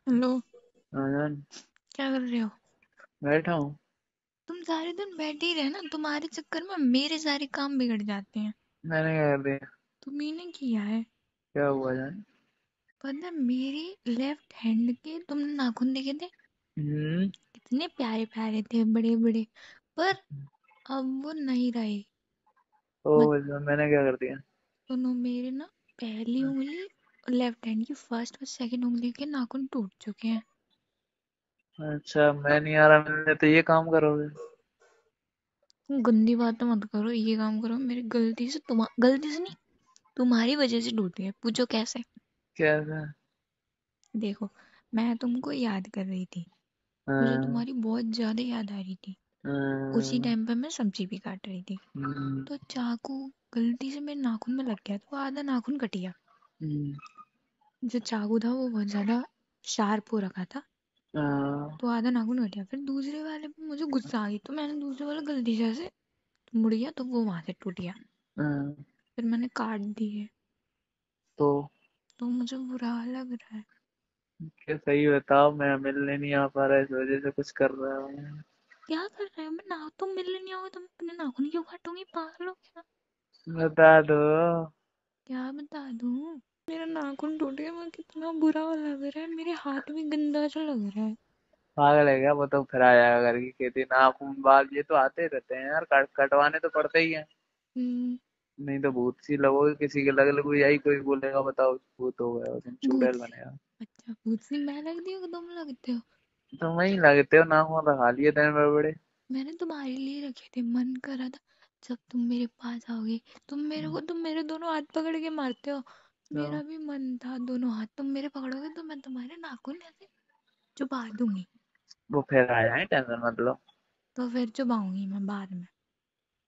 Hello. हाँ जान। क्या कर रहे हो? बैठा हूँ। तुम सारे दिन बैठे ही रहे ना, तुम्हारे चक्कर में मेरे सारे काम बिगड़ जाते हैं। मैंने क्या कर दिया? तुम्ही ने किया है। क्या हुआ जान? पता है, मेरे लेफ्ट हैंड के तुमने नाखून देखे थे? हम्म। कितने प्यारे प्यारे थे, बड़े बड़े। पर अब वो नहीं रहे। ओ मत मैंने क्या कर दिया? सुनो, मेरे ना पहली उंगली, लेफ्ट हैंड की फर्स्ट और सेकंड उंगली के नाखून टूट चुके हैं। अच्छा, मैं नहीं आ रहा मिलने तो ये काम करोगे? गंदी बात मत करो, ये काम करो। मेरी गलती से नहीं, तुम्हारी वजह से टूटी है। पूछो कैसे। कैसे? देखो, मैं तुमको याद कर रही थी। मुझे हाँ। तुम्हारी बहुत ज्यादा याद आ रही थी। उसी हम्म। टाइम पे मैं सब्जी भी काट रही थी। हम्म। तो चाकू गलती से मेरे नाखून में लग गया, तो आधा नाखून कट गया। हम्म। जो चाकू था वो बहुत ज्यादा शार्प हो रखा था। हाँ। तो आधा नाखून कट गया। फिर दूसरे वाले पे मुझे गुस्सा आ गई, तो मैंने दूसरे वाला गलती से ऐसे मुड़ गया, तो वो वहां से टूट गया। हाँ, फिर मैंने काट दिए। तो तो मुझे बुरा लग रहा है। क्या सही बताओ, मैं मिलने नहीं आ पा रहा इस वजह से कुछ कर रहा हूँ। क्या कर रहे हो? मैं ना, तुम मिलने नहीं आओगे तो मैं अपने नाखून क्यों काटूंगी? पागल हो क्या? बता दो। क्या बता दूं? मेरा नाखून टूट गया, मुझे कितना बुरा लग रहा है। मेरे हाथ भी गंदा सा लग रहा है। पागल है क्या? वो तो फिर आ जाएगा घर की खेती, नाखून बाल ये तो आते रहते हैं यार, कटवाने तो पड़ते ही हैं। हम्म। नहीं तो भूत सी लगोगे किसी के, लग लगो यही कोई बोलेगा बताओ भूत हो गया, तुम भूत चुड़ैल से? बनेगा। अच्छा, भूत से मैं लगती हूँ कि तुम लगते हो? तो वही लगते हो, नाखून रखा लिए दिन भर बड़े। मैंने तुम्हारे लिए रखे थे, मन करा था जब तुम मेरे पास आओगे। तुम मेरे दोनों हाथ पकड़ के मारते हो। तो मेरा भी मन था, दोनों हाथ तुम मेरे पकड़ोगे तो मैं तुम्हारे नाखून ऐसे चुबा दूंगी। वो फिर आ जाए, टेंशन मत लो। तो फिर चुबाऊंगी मैं बाद में।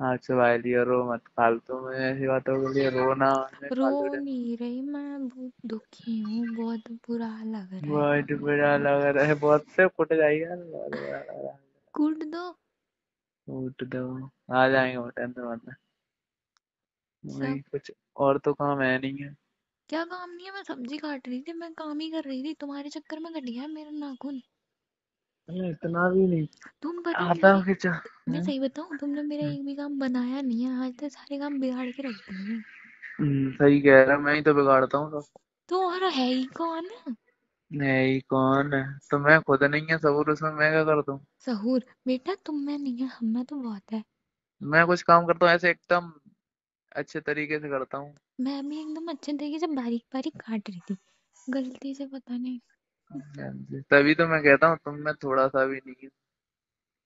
हाथ से भाई लियो, रो मत फालतू में, ऐसी बातों के लिए रोना नहीं, रो फालतू टेंशन। नहीं रही, मैं बहुत दुखी हूँ, बहुत बुरा लग रहा है। बहुत बुरा लग रहा है, बहुत से कुट जाएगा यार, बहुत बुरा लग रहा है। कूट दो। उठ दो। आ जाएंगे, वो टेंशन मत ले। सब। वही कुछ और तो काम है नहीं है। क्या काम नहीं है? मैं सब्जी काट रही थी, मैं काम ही कर रही थी, तुम्हारे चक्कर में कट गया मेरा नाखून। अरे इतना भी नहीं। तुम पता आता मेरे, खिंचा। मैं सही बताऊं, तुमने मेरा एक भी काम बनाया नहीं है आज तक, सारे काम बिगाड़ के रख दिए हैं। सही कह रहा, मैं ही तो बिगाड़ता हूँ सब। तो और है ही कौन? नहीं, कौन है? तो मैं खुद नहीं है सबूर, उसमें मैं क्या कर दूं? सहूर बेटा, तुम में नहीं है, हम में तो बहुत है। मैं कुछ काम करता हूँ ऐसे एकदम अच्छे तरीके से करता हूँ। मैं भी एकदम अच्छे तरीके से बारीक बारीक काट रही थी, गलती से, पता नहीं। तभी तो मैं कहता हूँ तुम में थोड़ा सा भी नहीं है।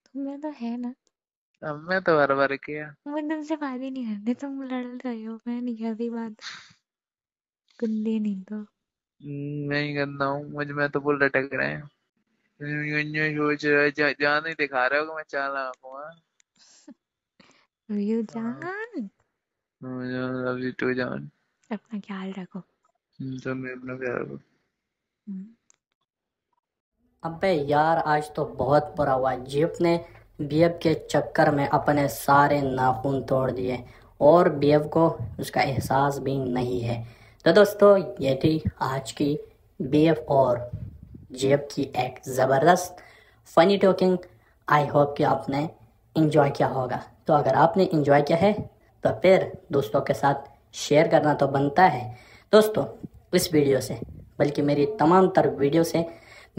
तुम्हें तो है ना। अब मैं तो हर बार किया। मैं तुमसे बात ही नहीं करती, तुम लड़ रहे हो, मैं नहीं कर रही बात। गंदे नहीं तो। मैं ही करता हूँ, मुझ में तो बोल लटक रहे हैं। सोच रहे जान ही दिखा रहे हो कि मैं चालाक हूँ, हाँ? रियो जान। लव यू टू जान। अपना ख्याल रखो। तुम भी अपना प्यार करो। हम्म। अबे यार, आज तो बहुत बुरा हुआ। जीप ने बीएफ के चक्कर में अपने सारे नाखून तोड़ दिए और बीएफ को उसका एहसास भी नहीं है। तो दोस्तों, ये थी आज की बीएफ और जीएफ की एक ज़बरदस्त फनी टॉकिंग। आई होप कि आपने इंजॉय किया होगा। तो अगर आपने इंजॉय किया है तो फिर दोस्तों के साथ शेयर करना तो बनता है। दोस्तों, इस वीडियो से, बल्कि मेरी तमाम तर वीडियो से,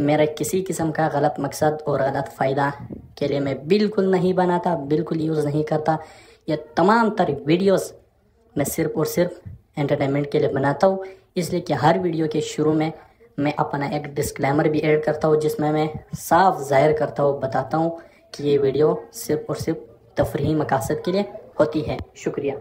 मेरा किसी किस्म का गलत मकसद और गलत फ़ायदा के लिए मैं बिल्कुल नहीं बनाता, बिल्कुल यूज़ नहीं करता। ये तमाम तर वीडियोस मैं सिर्फ़ और सिर्फ एंटरटेनमेंट के लिए बनाता हूँ। इसलिए कि हर वीडियो के शुरू में मैं अपना एक डिस्क्लेमर भी ऐड करता हूँ, जिसमें मैं साफ ज़ाहिर करता हूँ, बताता हूँ कि ये वीडियो सिर्फ़ और सिर्फ तफरीही मकासद के लिए होती है। शुक्रिया।